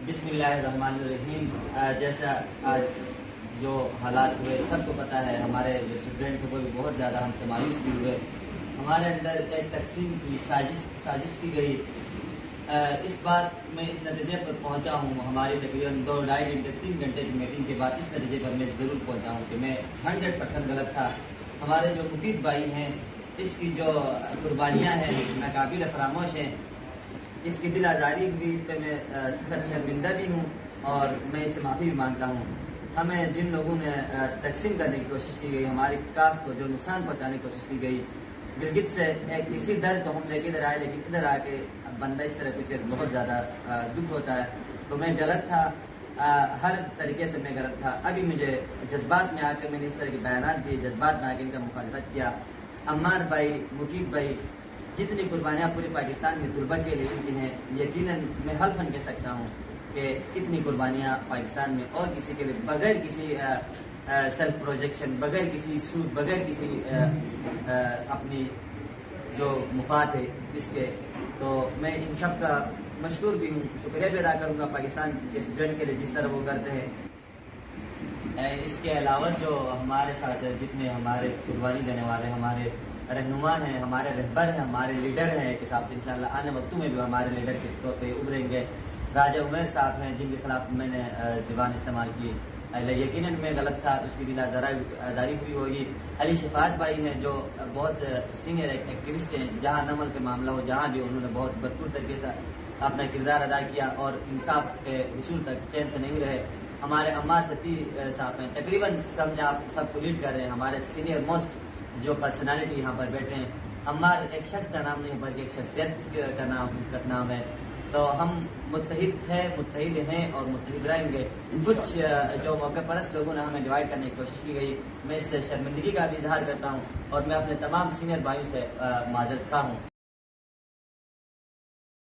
بسم اللہ الرحمن الرحیم۔ جیسا آج جو حالات ہوئے سب کو پتہ ہے، ہمارے جو اسٹوڈنٹ تھے وہ بھی بہت زیادہ ہم سے مایوس بھی ہوئے۔ ہمارے اندر ایک تقسیم کی سازش کی گئی۔ اس بات میں اس نتیجے پر پہنچا ہوں، ہماری تقریباً 2-2.5 گھنٹے 3 گھنٹے کی میٹنگ کے بعد اس نتیجے پر میں ضرور پہنچا ہوں کہ میں 100% غلط تھا۔ ہمارے جو مفید بھائی ہیں، اس کی جو قربانیاں ہیں ناقابل فراموش ہیں، اس کی دل آزاری بھی، اس پہ میں سخت شرمندہ بھی ہوں اور میں اس سے معافی بھی مانگتا ہوں۔ ہمیں جن لوگوں نے تقسیم کرنے کی کوشش کی گئی، ہماری کاسٹ کو جو نقصان پہنچانے کی کوشش کی گئی، گلگت سے ایک اسی درد کو ہم لے کے ادھر آئے، لیکن ادھر آ کے بندہ اس طرح کچھ بہت زیادہ دکھ ہوتا ہے۔ تو میں غلط تھا، ہر طریقے سے میں غلط تھا۔ ابھی مجھے جذبات میں آ کے میں نے اس طرح کے بیانات دیے، جذبات میں آ کے ان کا مخالفت کیا۔ عمار بھائی، مقید بھائی، جتنی قربانیاں پورے پاکستان میں طلباء کے لیے کی ہیں، یقیناً میں حلفاً کہہ سکتا ہوں کہ اتنی قربانیاں پاکستان میں اور کسی کے لیے بغیر کسی سیلف پروجیکشن، بغیر کسی سود، بغیر کسی اپنی جو مفاد ہے اس کے، تو میں ان سب کا مشکور بھی ہوں، شکریہ بھی ادا کروں گا پاکستان کے اسٹوڈنٹ کے لیے جس طرح وہ کرتے ہیں۔ اس کے علاوہ جو ہمارے ساتھ جتنے ہمارے قربانی دینے والے ہمارے رہنما ہیں، ہمارے رہبر ہیں، ہمارے لیڈر ہیں، ایک حساب سے انشاءاللہ آنے وقتوں میں بھی ہمارے لیڈر کے طور پہ ابھریں گے۔ راجہ عمیر صاحب ہیں جن کے خلاف میں نے زبان استعمال کی، یقیناً میں غلط تھا، اس کی دل آزاری ہوئی ہوگی۔ علی شفاعت بھائی ہیں جو بہت سینئر ایکٹیوسٹ ہیں، جہاں نمل کا معاملہ ہو جہاں بھی انہوں نے بہت بھرپور طریقے سے اپنا کردار ادا کیا اور انصاف کے حصول تک چین سے نہیں رہے۔ ہمارے عمار ستی صاحب ہیں، تقریباً سمجھے آپ سب کو لیڈ کر رہے ہیں، ہمارے سینئر موسٹ جو پرسنالٹی یہاں پر بیٹھے ہیں۔ عمار ایک شخص کا نام نہیں بلکہ ایک شخصیت کا نام ہے۔ تو ہم متحد ہیں اور متحد رہیں گے۔ کچھ جو موقع پرست لوگوں نے ہمیں ڈیوائڈ کرنے کی کوشش کی گئی، میں اس سے شرمندگی کا بھی اظہار کرتا ہوں اور میں اپنے تمام سینئر بھائیوں سے معذرت خواہ ہوں۔